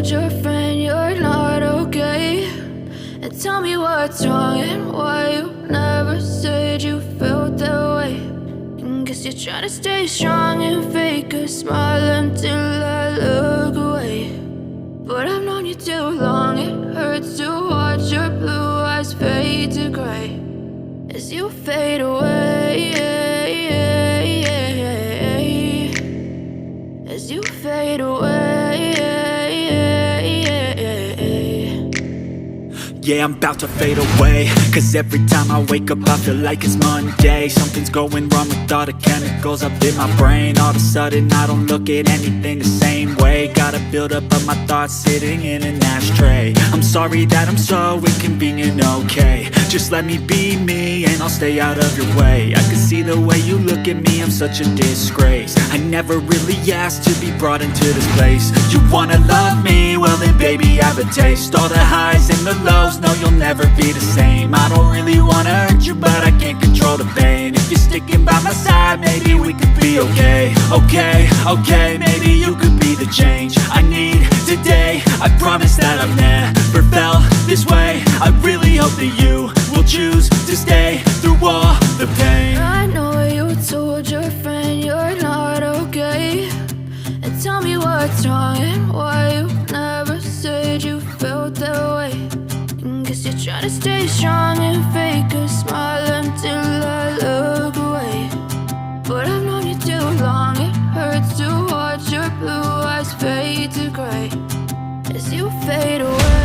told your friend you're not okay? And tell me what's wrong and why you never said you felt that way. And guess you're trying to stay strong and fake a smile until I look away. But I've known you too long, it hurts to watch your blue eyes fade to gray as you fade away, as you fade away. Yeah, I'm about to fade away, cause every time I wake up I feel like it's Monday. Something's going wrong with all the chemicals up in my brain. All of a sudden I don't look at anything the same way. Got a buildup of my thoughts sitting in an ashtray. I'm sorry that I'm so inconvenient, okay? Just let me be me and I'll stay out of your way. I can see the way you look at me, I'm such a disgrace. I never really asked to be brought into this place. You wanna love me? Well then baby have a taste. All the highs and the lows, no you'll never be the same. I don't really wanna hurt you but I can't control the pain. If you're sticking by my side maybe we could be okay. Okay, maybe you could be the change I need today. I promise that I've never felt this way. I really hope that you will choose to stay through all the pain. I know you told your friend you're not okay. And tell me what's wrong and why you never said you felt that way. And guess you're trying to stay strong and fake a smile until I look away. But I've known you too long, it hurts to watch your blue eyes fade to gray as you fade away.